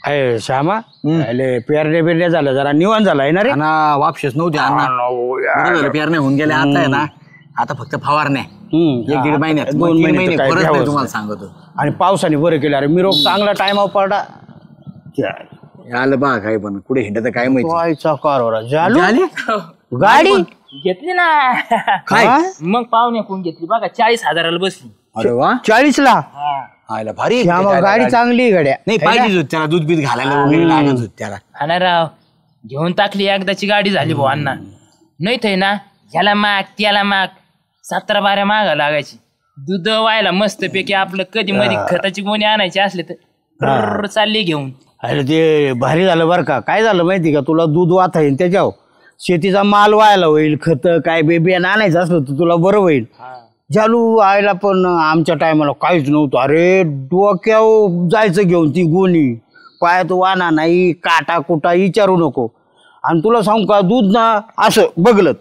अरे श्यामा पेरणे बिरणे झालं जरा निवांत झालाय ना रे ना वापशेच नव्हते अण्णा पेरणे होऊन गेले आता आहे ना आता फक्त फवारण्या 1-1.5 महिन्यात 2 महिने परत नाही तुम्हाला सांगतो आणि पावसाने बरं केलं अरे मी रोग चांगला टाइमावर पडला आलं बा काय पण कुठे हिंडत काय माहिती गाडी घेतली ना काय मग पाहुणे कोण घेतली बघा 40,000ला बसली. अरे वा 40ला आयला भारी गाडी चांगली गाड्या नाही पाहिजे त्याला दूध बीत घालायला वगैरे लागत होत त्याला. हा राव घेऊन टाकली एकदाची गाडी झाली भाऊ अण्णा नाही थे ना ह्याला माग त्याला माग 17-12 मागा लागायची दूध व्हायला मस्त पैकी आपलं कधी मध्ये खताची गोणी आणायची असले तर चालली घेऊन. अरे ते भारी झालं बरं का काय झालं माहिती का तुला दूध वाता येईल त्याच्यावर शेतीचा माल व्हायला होईल खत काय बेबियानं आणायचं असलं तर तुला बरं होईल. जालू आयला पण आमच्या टायमाला काहीच नव्हतं अरे डोक्यावर जायचं घेऊन ती गोणी पायात वाना नाही काटा कुटा विचारू नको आणि तुला सांगू का दूध ना असं बघलत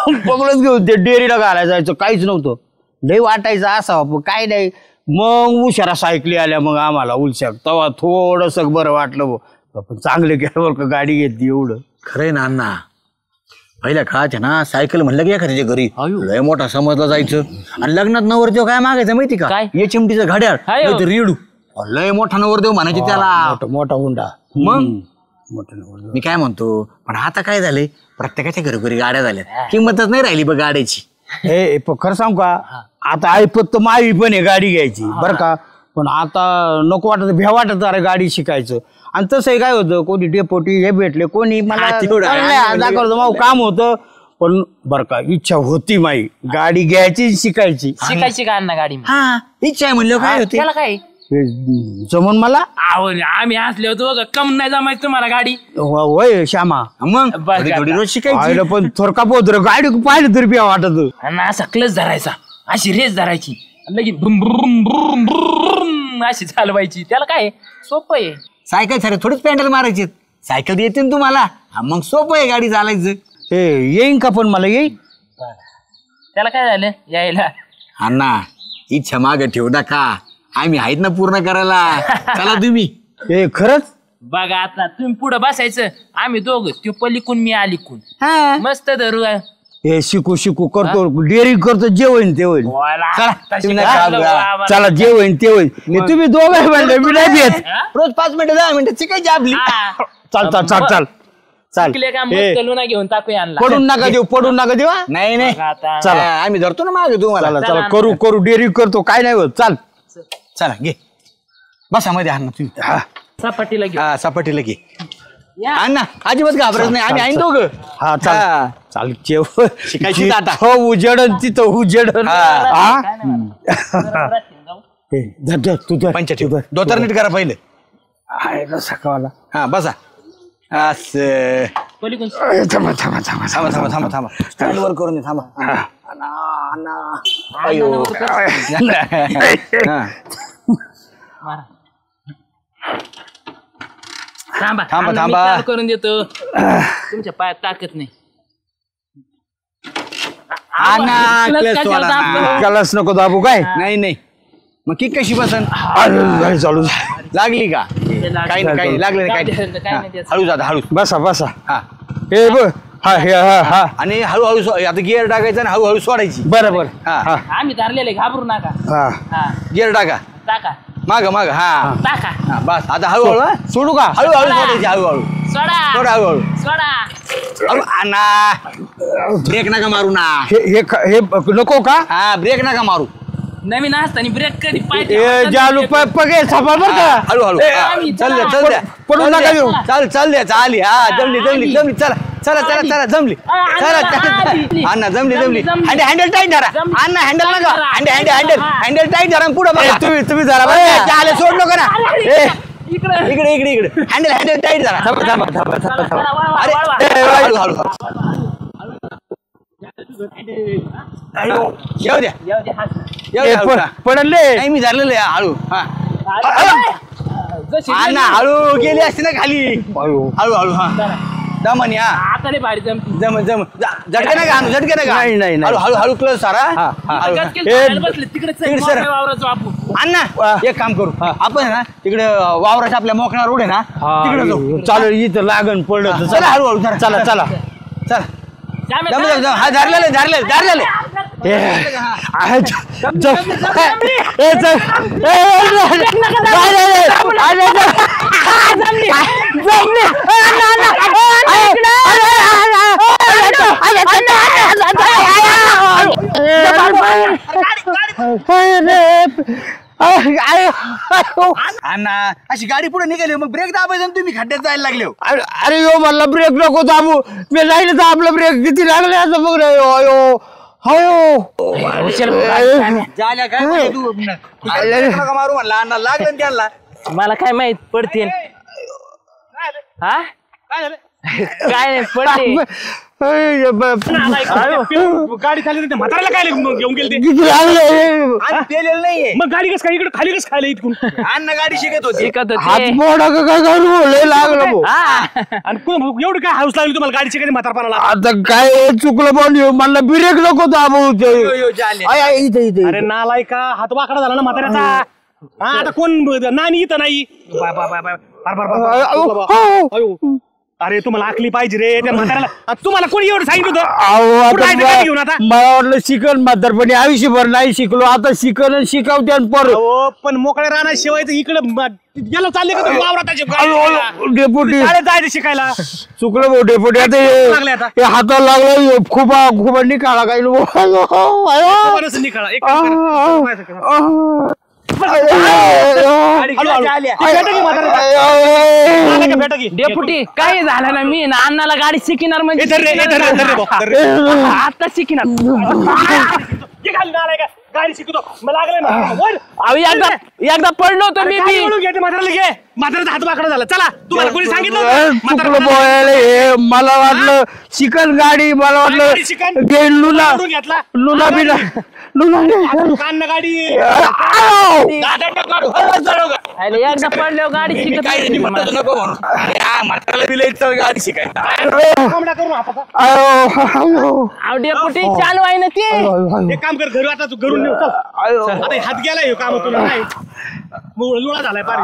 बघलत घेऊन ते डेअरीला घालायला जायचं काहीच नव्हतं लय वाटायचं असावं काय नाही. मग उशारा सायकली आल्या मग आम्हाला उलशाक तेव्हा थोडंसं बरं वाटलं पण चांगले केलं बरं का गाडी घेतली एवढं. खरंय ना अण्णा पहिल्या काळात ना सायकल म्हणलं की एखाद्याच्या घरी लय मोठा समजला जायचं आणि लग्नात नवरदेव काय मागायचं माहिती का ये चिमटीचं घड्याळ रेडू लय मोठा नवरदेव म्हणायचे त्याला मोठा हुंडा. मग मी काय म्हणतो पण आता काय झालंय प्रत्येकाच्या घरोघरी गाड्या झाल्या किंमतच नाही राहिली बघ गाड्याची. हे खरं सांगू का आता ऐपत मावी पण आहे गाडी घ्यायची बरं का पण आता नको वाटत भ्या वाटत अरे गाडी शिकायचं आणि तसंही काय होतं कोणी डेपोटी हे भेटले कोणी मला दाखवलं मग काम होतं पण बरं का इच्छा होती माई गाडी घ्यायची शिकायची का अण्णा गाडी हा इच्छा आहे म्हणलं काय होते त्याला काय जमून मला आम्ही असले होतो कम नाही जमायचं तुम्हाला गाडी होय श्यामा मग थोडी रोज शिकायची पण थोडका पोत गाडी पाहिलं तरी बिया वाटत असा क्लच धरायचा अशी रेस धरायची लगेच बुम बुम बुम बुम अशी चालवायची त्याला काय सोपं आहे. सायकल सारे थोडीच पॅन्डल मारायची सायकल येते ना तुम्हाला मग सोपं आहे गाडी चालायचं. येईन का पण मला येईल त्याला काय झालं यायला अण्णा इच्छा मागे ठेवू नका आम्ही आहेत ना पूर्ण करायला चला तुम्ही. खरंच बघा आता तुम्ही पुढे बसायचं आम्ही दोघं तो पलीकून मी अलीकून मस्त धरू हे शिकू करतो डेअरिंग करतो जे होईन ते होईल चला जे होईन ते होईल तुम्ही दोघं म्हणलं मी नाही देत रोज 5 मिनिटं 10 मिनिटं शिकायची आपली. चाल घेऊन टाकूया पडून नका देऊ नाही चला आम्ही धरतो ना मागे तुम्हाला. चला करू डेअरिंग करतो काय नाही होत चाल चला घे बसा मध्ये अण्णा तुम्ही सपाटीला घे सपाटीला घे अण्णा अजिबात घाबरत नाही आम्ही आहे दोघं. हा चाल शिकायची आता हो उजेडन तिथं उजेडन तुझं पंचायत दोतर नीट करा पहिले सकाळला हा बसा असं थांबा स्टँड वर करून थांबा थांबा करून देतो तुमच्या पायात ताकद नाही. कलस नको दाबू काय नाही मग की कशी बसन चालू लागली का काही लागलं नाही हळू जाता हळू बसा हा हे बघ हा आणि हळूहळू आता गिअर टाकायचं आणि हळूहळू सोडायची. बरोबर आम्ही धरलेले घाबरू नका गिअर टाका माग हा टाका बस आता हळूहळू सोडू का हळूहळू सोडायची हळूहळू सोडा हळूहळू सोडा ब्रेक नका मारू ना हे नको का हा ब्रेक नका मारू नवीन असताना ब्रेक कधी जालू पगे सापा बर का हळूहळू चल द्या पडू नका देऊ चल द्या चाली हा जमली चला जमली चला अण्णा जमली हँडल टाईट धरा अण्णा हँडल नका हँडल टाईट धरा पुढे बघा तुम्ही जरा चाले सोड नको ना इकडे हँडल टाईट धरा हळूहळू येऊ द्या पडले नाही मी धरलेलं हळू अण्णा हळू गेली असते ना खाली हळूहळू हा दमन या आता नाही भारी जम झटके नका आणू झटके नका नाही हळू क्लोज सारा बसले तिकडे अण्णा एक काम करू आपण ना तिकडे वावराच्या आपल्या मोकळा रोड आहे ना तिकडे जाऊ. चालेल इथं लागण पडलं तर चला हळूहळू जरा. चला चला चल हा धरलेलं धरलेलं अण्णा अशी गाडी पुढे निघाली मग ब्रेक दाबायचं आणि तुम्ही खड्ड्यात जायला लागले. अरे यो मला ब्रेक नको दाबू मी राहिलं तर आपलं ब्रेक किती लागले असं बघ रे अयो झाल्या काय तू नका मारू म्हणला अण्णा लागलं ना त्यांना. मला काय माहित पडते हा काय नाही पडते गाडी चालली म्हाताऱ्याला काय घेऊन गेले किती लागले आणि पेलेलं नाहीये मग गाडी कसं काय इकडे खाली कसं खायला इथून अण्णा गाडी शिकत होती. हात मोडा का काय करू लय लागलं भाऊ. आणि एवढं काय हाऊस लागली तुम्हाला गाडी शिकायची म्हातारपणाला. आता काय चुकलं पण मला ब्रेक नको दाबू इथे इथे अरे नालाय का हात वाकडा झाला ना म्हाताऱ्याचा. हा आता कोण नानी इथं नाही. अरे तुम्हाला आखली पाहिजे रे त्या म्हाताऱ्याला. तुम्हाला कोणी एवढं सांगितलं होतं घेऊन आता. मला वाटलं शिकन म्हातारपणी आयुष्यभर नाही शिकलो आता शिकन शिकवते आणि परत पण मोकळ्या राहणार शिवाय इकडे गेलो चालले का तुम्ही वावरात डेपुटी जायचं शिकायला. चुकलं भाऊ डेपुटी आता हे हाताला लागलं खूप खूप निकाला काही निकाला एक डेपुटी काय झालं ना मी ना अण्णाला गाडी शिकणार म्हणजे आता शिकणार गाडी शिकतो मला एकदा पडलो होतो मी म्हाताऱ्याचा हात वाकडा झाला. चला तुम्हाला कोणी सांगितलं चुकलं बोलायला मला वाटलं शिकन गाडी मला वाटलं घे लुना घेतला लुना बिना लुना कान गाडी एकदा पडलो गाडी शिकत म्हाताऱ्याला दिलं गाडी शिकायला. डेपुटी चालू आहे ना ते. एक काम कर घरी आता तू घरून आता हात गेलाय काम तुला नाही लुळा झालाय पार.